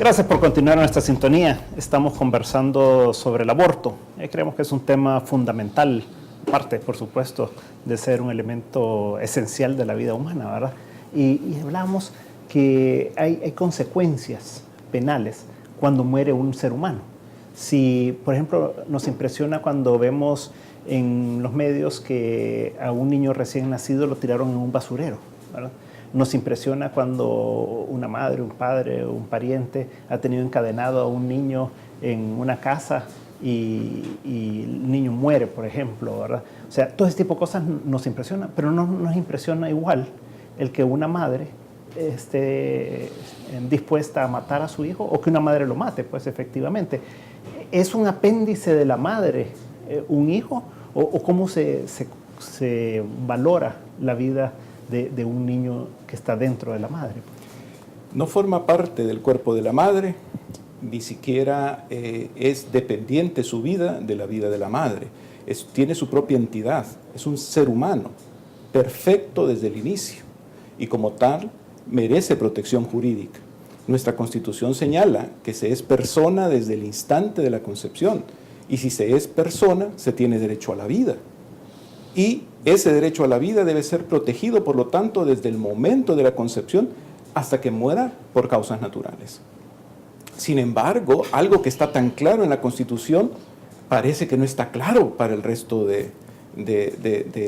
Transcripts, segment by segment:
Gracias por continuar en esta sintonía. Estamos conversando sobre el aborto. Creemos que es un tema fundamental, parte, por supuesto, de ser un elemento esencial de la vida humana, ¿verdad? Y hablamos que hay consecuencias penales cuando muere un ser humano. Si, por ejemplo, nos impresiona cuando vemos en los medios que a un niño recién nacido lo tiraron en un basurero, ¿verdad? Nos impresiona cuando una madre, un padre, un pariente ha tenido encadenado a un niño en una casa y el niño muere, por ejemplo, ¿verdad? O sea, todo este tipo de cosas nos impresiona, pero no nos impresiona igual el que una madre esté dispuesta a matar a su hijo o que una madre lo mate, pues efectivamente. ¿Es un apéndice de la madre un hijo o cómo se valora la vida de un niño que está dentro de la madre? No forma parte del cuerpo de la madre, ni siquiera es dependiente su vida de la vida de la madre. Tiene su propia entidad, es un ser humano, perfecto desde el inicio, y como tal merece protección jurídica. Nuestra Constitución señala que se es persona desde el instante de la concepción, y si se es persona, se tiene derecho a la vida. Y ese derecho a la vida debe ser protegido, por lo tanto, desde el momento de la concepción hasta que muera por causas naturales. Sin embargo, algo que está tan claro en la Constitución parece que no está claro para el resto de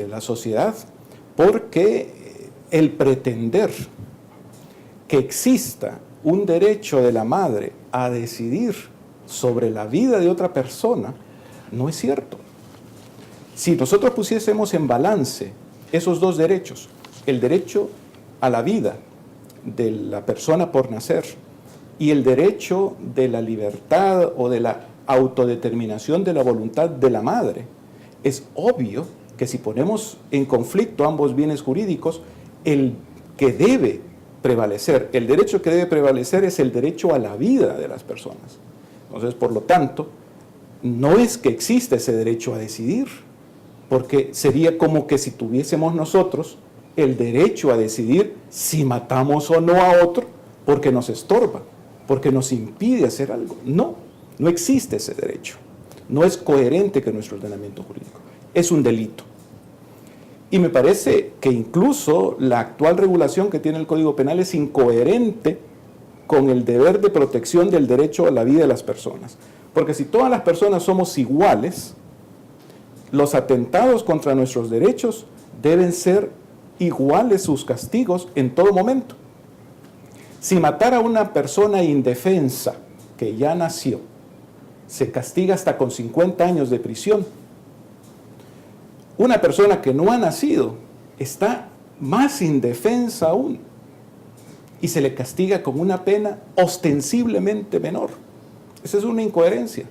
la sociedad, porque el pretender que exista un derecho de la madre a decidir sobre la vida de otra persona no es cierto. Si nosotros pusiésemos en balance esos dos derechos, el derecho a la vida de la persona por nacer y el derecho de la libertad o de la autodeterminación de la voluntad de la madre, es obvio que si ponemos en conflicto ambos bienes jurídicos, el derecho que debe prevalecer es el derecho a la vida de las personas. Entonces, por lo tanto, no es que exista ese derecho a decidir, porque sería como que si tuviésemos nosotros el derecho a decidir si matamos o no a otro porque nos estorba, porque nos impide hacer algo. No existe ese derecho. No es coherente con nuestro ordenamiento jurídico. Es un delito. Y me parece que incluso la actual regulación que tiene el Código Penal es incoherente con el deber de protección del derecho a la vida de las personas. Porque si todas las personas somos iguales, los atentados contra nuestros derechos deben ser iguales sus castigos en todo momento. Si matar a una persona indefensa que ya nació, se castiga hasta con 50 años de prisión. Una persona que no ha nacido está más indefensa aún y se le castiga con una pena ostensiblemente menor. Esa es una incoherencia.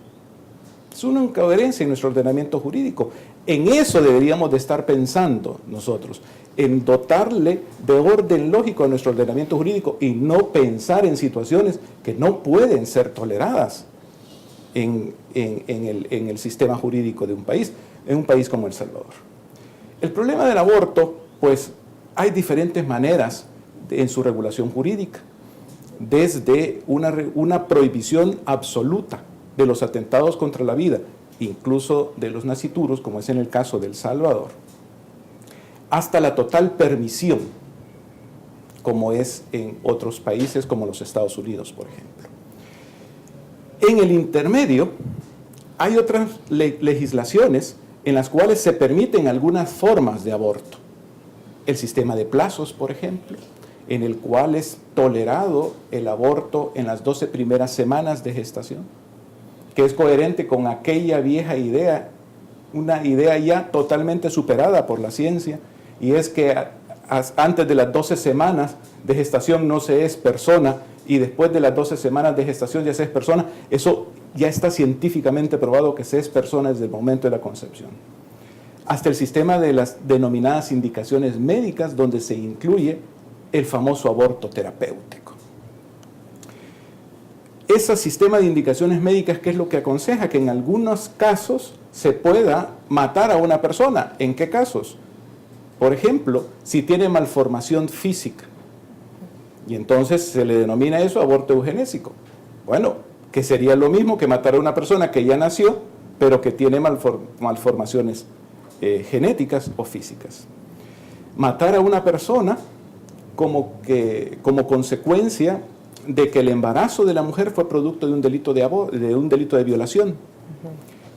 Es una incoherencia en nuestro ordenamiento jurídico. En eso deberíamos de estar pensando nosotros, en dotarle de orden lógico a nuestro ordenamiento jurídico y no pensar en situaciones que no pueden ser toleradas en el sistema jurídico de un país, en un país como El Salvador. El problema del aborto, pues hay diferentes maneras en su regulación jurídica, desde una prohibición absoluta de los atentados contra la vida, incluso de los nasciturus, como es en el caso de El Salvador, hasta la total permisión, como es en otros países como los Estados Unidos, por ejemplo. En el intermedio, hay otras legislaciones en las cuales se permiten algunas formas de aborto. El sistema de plazos, por ejemplo, en el cual es tolerado el aborto en las 12 primeras semanas de gestación, que es coherente con aquella vieja idea, una idea ya totalmente superada por la ciencia, y es que antes de las 12 semanas de gestación no se es persona, y después de las 12 semanas de gestación ya se es persona. Eso ya está científicamente probado, que se es persona desde el momento de la concepción. Hasta el sistema de las denominadas indicaciones médicas, donde se incluye el famoso aborto terapéutico. Ese sistema de indicaciones médicas, ¿qué es lo que aconseja? Que en algunos casos se pueda matar a una persona. ¿En qué casos? Por ejemplo, si tiene malformación física, y entonces se le denomina eso aborto eugenésico. Bueno, que sería lo mismo que matar a una persona que ya nació, pero que tiene malformaciones genéticas o físicas. Matar a una persona como consecuencia de que el embarazo de la mujer fue producto de un delito de violación.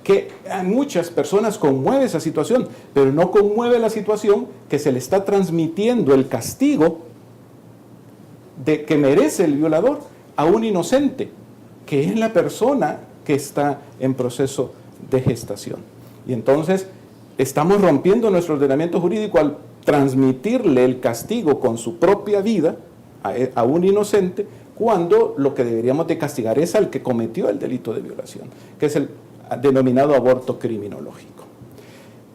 Que a muchas personas conmueve esa situación, pero no conmueve la situación que se le está transmitiendo el castigo de que merece el violador a un inocente, que es la persona que está en proceso de gestación. Y entonces estamos rompiendo nuestro ordenamiento jurídico al transmitirle el castigo con su propia vida a un inocente, cuando lo que deberíamos de castigar es al que cometió el delito de violación, que es el denominado aborto criminológico.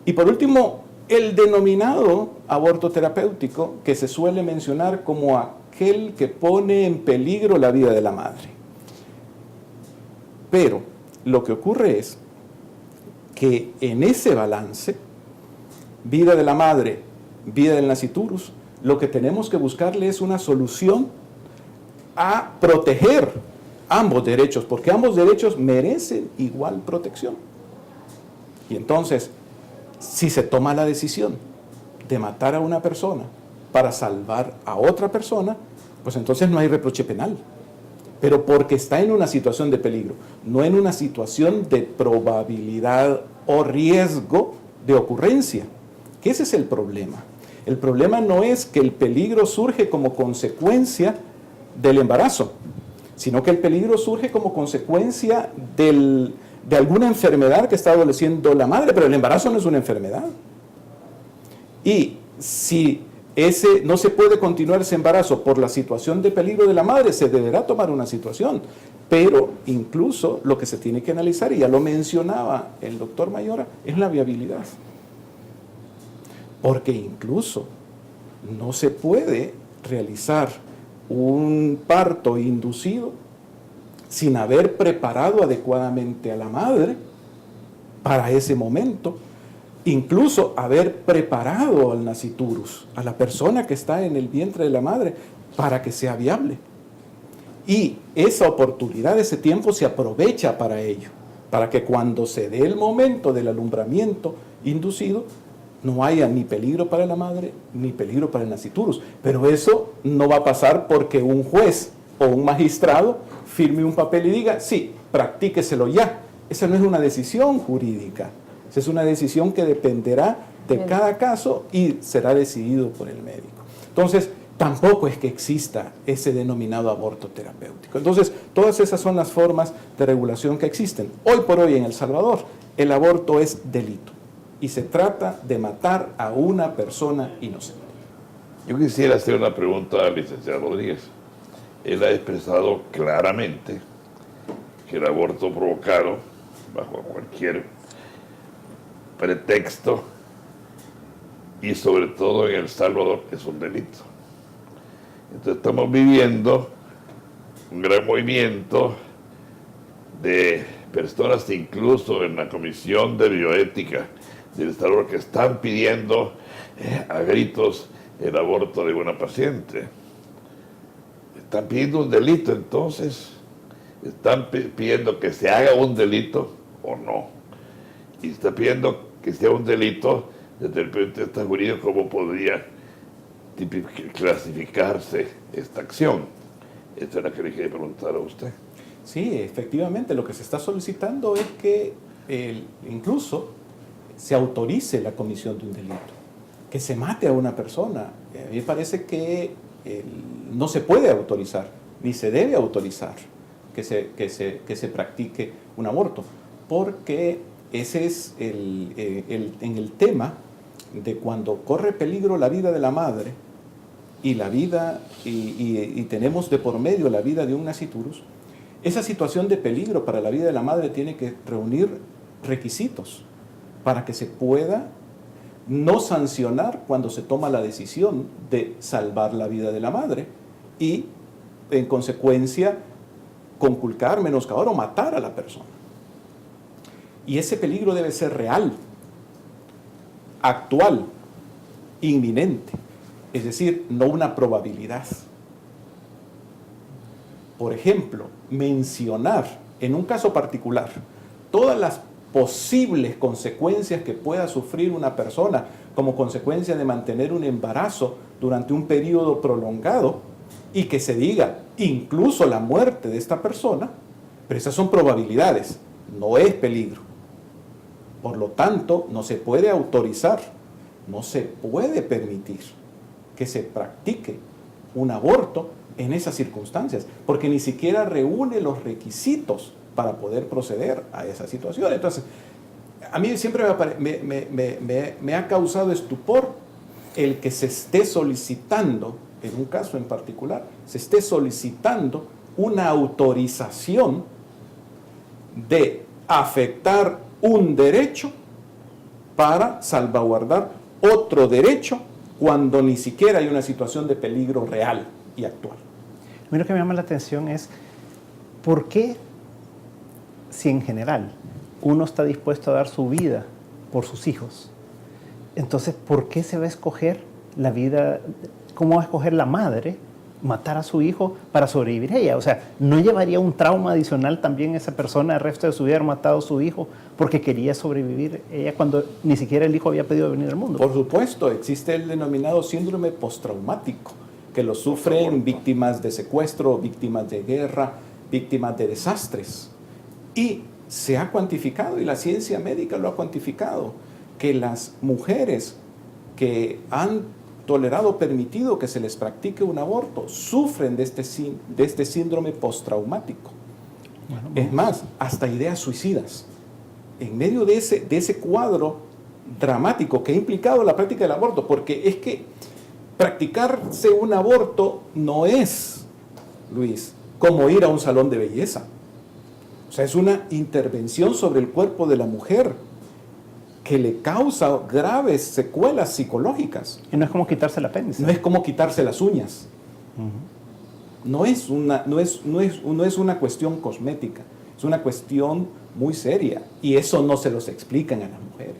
Y por último, el denominado aborto terapéutico, que se suele mencionar como aquel que pone en peligro la vida de la madre. Pero lo que ocurre es que en ese balance, vida de la madre, vida del nasciturus, lo que tenemos que buscarle es una solución a proteger ambos derechos, porque ambos derechos merecen igual protección. Y entonces, si se toma la decisión de matar a una persona para salvar a otra persona, pues entonces no hay reproche penal. Pero porque está en una situación de peligro, no en una situación de probabilidad o riesgo de ocurrencia. Que ese es el problema. El problema no es que el peligro surge como consecuencia del embarazo, sino que el peligro surge como consecuencia de alguna enfermedad que está adoleciendo la madre, pero el embarazo no es una enfermedad. Y si no se puede continuar ese embarazo por la situación de peligro de la madre, se deberá tomar una situación. Pero incluso lo que se tiene que analizar, y ya lo mencionaba el doctor Mayora, es la viabilidad. Porque incluso no se puede realizar un parto inducido sin haber preparado adecuadamente a la madre para ese momento, incluso haber preparado al nasciturus, a la persona que está en el vientre de la madre, para que sea viable. Y esa oportunidad, ese tiempo se aprovecha para ello, para que cuando se dé el momento del alumbramiento inducido, no haya ni peligro para la madre, ni peligro para el nasciturus. Pero eso no va a pasar porque un juez o un magistrado firme un papel y diga, sí, practíqueselo ya. Esa no es una decisión jurídica. Esa es una decisión que dependerá de cada caso y será decidido por el médico. Entonces, tampoco es que exista ese denominado aborto terapéutico. Entonces, todas esas son las formas de regulación que existen. Hoy por hoy en El Salvador, el aborto es delito. Y se trata de matar a una persona inocente. Yo quisiera hacer una pregunta al licenciado Rodríguez. Él ha expresado claramente que el aborto provocado, bajo cualquier pretexto, y sobre todo en El Salvador, es un delito. Entonces estamos viviendo un gran movimiento de personas, incluso en la Comisión de Bioética del El Salvador, que están pidiendo a gritos el aborto de una paciente. Están pidiendo un delito, entonces están pidiendo que se haga un delito o no. Y está pidiendo que sea un delito desde el punto de vista jurídico, cómo podría clasificarse esta acción. Esta es la que le quería preguntar a usted. Sí, efectivamente, lo que se está solicitando es que incluso se autorice la comisión de un delito, que se mate a una persona. A mí me parece que no se puede autorizar, ni se debe autorizar que se practique un aborto, porque ese es en el tema de cuando corre peligro la vida de la madre y la vida y tenemos de por medio la vida de un nasciturus. Esa situación de peligro para la vida de la madre tiene que reunir requisitos para que se pueda no sancionar cuando se toma la decisión de salvar la vida de la madre y, en consecuencia, conculcar, menoscabar o matar a la persona. Y ese peligro debe ser real, actual, inminente, es decir, no una probabilidad. por ejemplo, mencionar en un caso particular todas las posibles consecuencias que pueda sufrir una persona como consecuencia de mantener un embarazo durante un periodo prolongado y que se diga incluso la muerte de esta persona, pero esas son probabilidades, no es peligro. Por lo tanto, no se puede autorizar, no se puede permitir que se practique un aborto en esas circunstancias, porque ni siquiera reúne los requisitos para poder proceder a esa situación. Entonces, a mí siempre me ha causado estupor el que se esté solicitando, en un caso en particular, se esté solicitando una autorización de afectar un derecho para salvaguardar otro derecho cuando ni siquiera hay una situación de peligro real y actual. A mí lo que me llama la atención es ¿por qué, si en general uno está dispuesto a dar su vida por sus hijos, entonces ¿por qué se va a escoger la vida? ¿Cómo va a escoger la madre matar a su hijo para sobrevivir ella? O sea, ¿no llevaría un trauma adicional también esa persona el resto de su vida haber matado a su hijo porque quería sobrevivir ella cuando ni siquiera el hijo había pedido venir al mundo? Por supuesto, existe el denominado síndrome postraumático, que lo sufren víctimas de secuestro, víctimas de guerra, víctimas de desastres. Y se ha cuantificado, y la ciencia médica lo ha cuantificado, que las mujeres que han tolerado, permitido que se les practique un aborto, sufren de este síndrome postraumático. Bueno, es más, hasta ideas suicidas. En medio de ese cuadro dramático que ha implicado la práctica del aborto, porque es que practicarse un aborto no es, Luis, como ir a un salón de belleza. O sea, es una intervención sobre el cuerpo de la mujer que le causa graves secuelas psicológicas. Y no es como quitarse el apéndice. No es como quitarse las uñas. No es una cuestión cosmética, es una cuestión muy seria. Y eso no se los explican a las mujeres.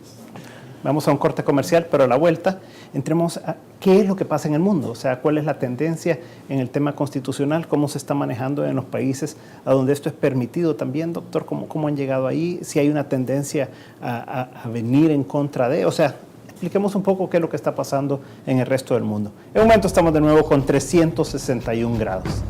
Vamos a un corte comercial, pero a la vuelta entremos a qué es lo que pasa en el mundo, o sea, cuál es la tendencia en el tema constitucional, cómo se está manejando en los países a donde esto es permitido también, doctor, cómo han llegado ahí, si hay una tendencia a venir en contra de, o sea, expliquemos un poco qué es lo que está pasando en el resto del mundo. En un momento estamos de nuevo con 361 grados.